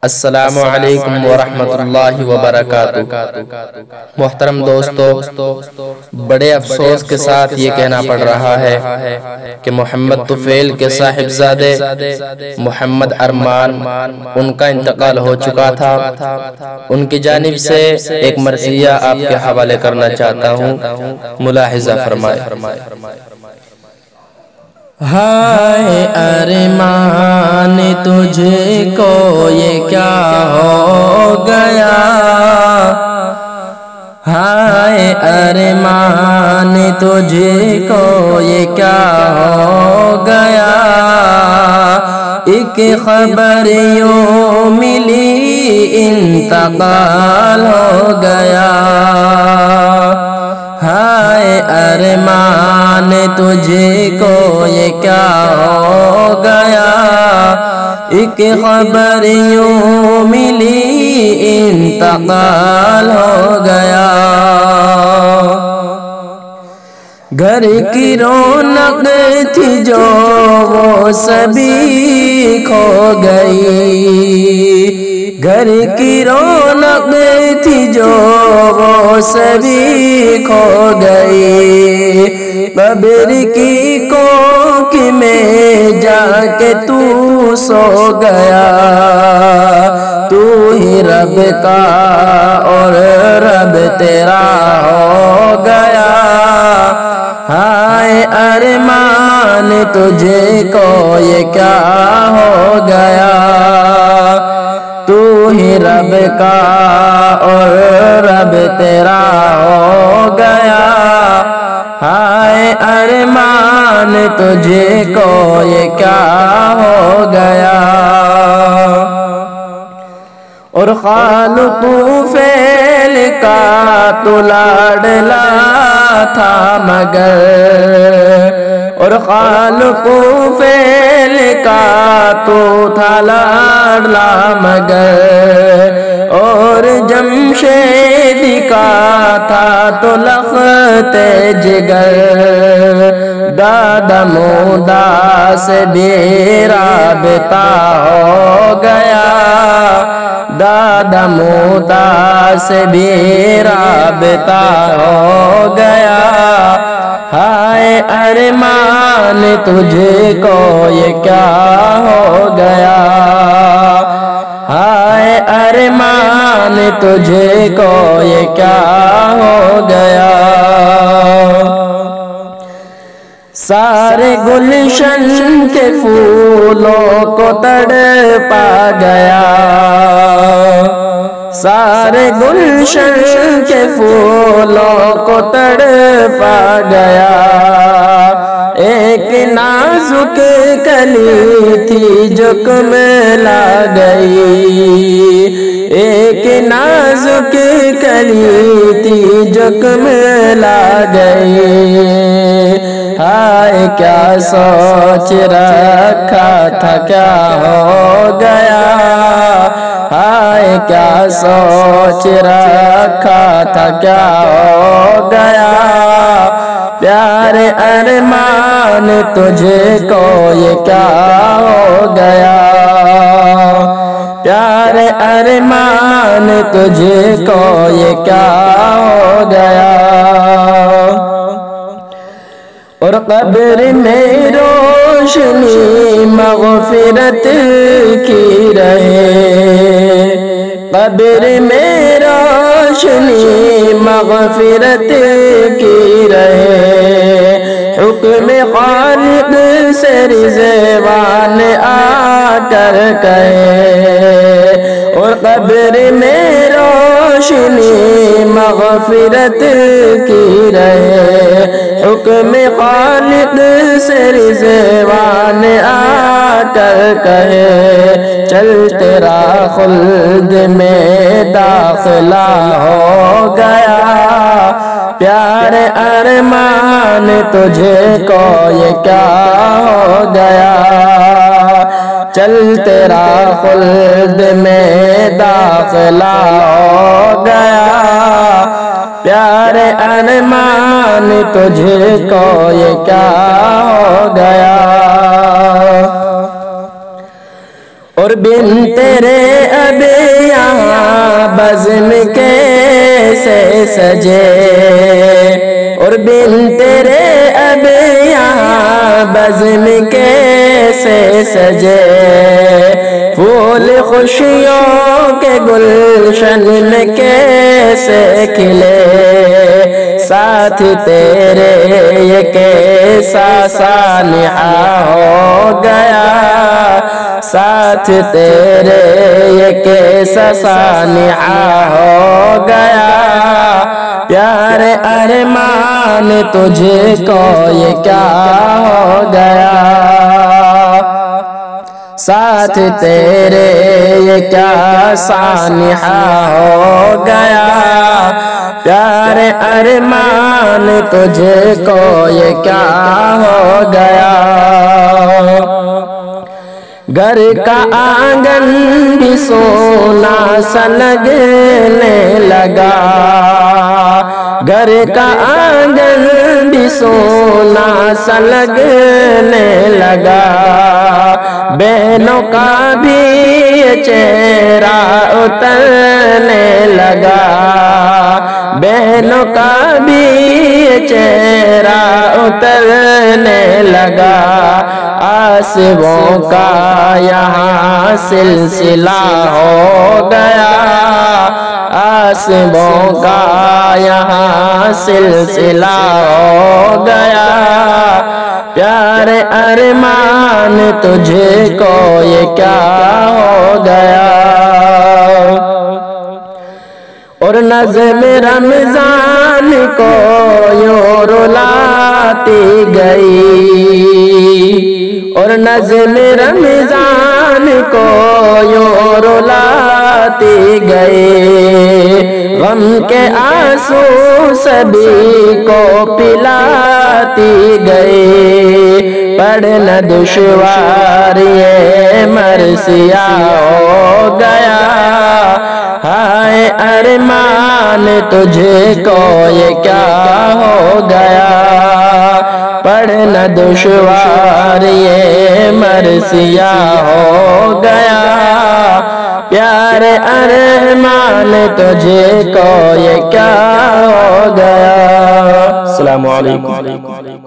السلام علیکم ورحمۃ اللہ وبرکاتہ۔ محترم دوستو، بڑے افسوس کے ساتھ یہ کہنا پڑ رہا ہے کہ محمد طفیل کے صاحبزادے محمد ارمان ان کا انتقال ہو چکا تھا۔ ان کی جانب سے ایک مرثیہ آپ کے حوالے کرنا چاہتا ہوں، ملاحظہ فرمائے۔ ہائے ارمان تجھے کو یہ کیا ہو گیا، ہائے ارمان تجھے کو یہ کیا ہو گیا، ایک خبر یوں ملی انتقال ہو گیا، ہائے ارمان تجھے کو یہ کیا ہو گیا، ایک خبر یوں ملی انتقال ہو گیا، گھر کی رونق تھی جو وہ سبھی کھو گئی، گھر کی رونق تھی جو وہ سبھی کھو گئی، قبر کی کوکھ میں جا کے تو سو گیا، تو ہی رب کا اور رب تیرا ہو گیا، ہائے ارمان تجھے کو یہ کیا ہو گیا، تو ہی رب کا اور رب تیرا ہو گیا، ہائے ارمان تجھے کو یہ کیا ہو گیا، اور خالق طفیل کا تو لاڈلا تھا مگر، اور خالق طفیل کا تو تھا لاڈلا مگر، اور جمشید کا تھا تو لخت جگر، دادا مودا سے بے رابطہ ہو گیا، دادا مودا سے بے رابطہ ہو گیا، ہائے ارمان تجھے کو یہ کیا ہو گیا، ہائے ارمان تجھے کو یہ کیا ہو گیا، سارے گلشن کے پھولوں کو تڑپا گیا، سارے گلشن کے پھولوں کو تڑپا گیا، ایک نازک کلی تھی جو کملا گئی، ایک نازک کلی تھی جو کملا گئی، ہائے کیا سوچ رکھا تھا کیا ہو گیا، ہائے کیا سوچ رکھا تھا کیا ہو گیا، پیارے ارمان تجھے کو یہ کیا ہو گیا، پیارے ارمان تجھے کو یہ کیا ہو گیا، اور قبر میں روشنی مغفرت کی رہے، قبر میں روشنی مغفرت کی رہے، حکم خالق سے رضوان آ کر کہے، اور قبر میں روشنی مغفرت کی رہے، حکم خالق سے رضوان آ کر کہے، چل تیرا خلد میں داخلہ ہو گیا، پیارے ارمان تجھے کو یہ کیا ہو گیا، چل تیرا خلد میں داخلہ ہو گیا، پیارے ارمان تجھے کو یہ کیا ہو گیا، اور بن تیرے اب سجے اور بن تیرے اب یہاں بزم کیسے سجے پھول خوشیوں کے گلشن میں کیسے کھلے ساتھ تیرے یہ کیسا سانحہ ہو گیا ساتھ تیرے یہ کیسا سانحہ ہو گیا پیارے ارمان تجھے کو یہ کیا ہو گیا ساتھ تیرے یہ کیا سانحہ ہو گیا پیارے ارمان تجھے کو یہ کیا ہو گیا گھر کا آنگن بھی سونا سا لگنے لگا گھر کا آنگن بھی سونا سا لگنے لگا بہنوں کا بھی چہرہ اترنے لگا بہنوں کا بھی چہرہ اترنے لگا آسبوں کا یہاں سلسلہ ہو گیا آسبوں کا یہاں سلسلہ ہو گیا پیارے ارمان تجھے کو یہ کیا ہو گیا اور نظم رمضان کو یوں رلاتی گئی اور نظم رمضان کو یوں رلاتی گئی غم کے آنسو سبھی کو پلاتی گئی پڑھنا دشوار یہ مرثیہ ہو گیا ہائے ارمان تجھے کو یہ کیا ہو گیا پڑھنا دشوار یہ مرثیہ ہو گیا پیارے ارمان تجھے کو یہ کیا ہو گیا السلام علیکم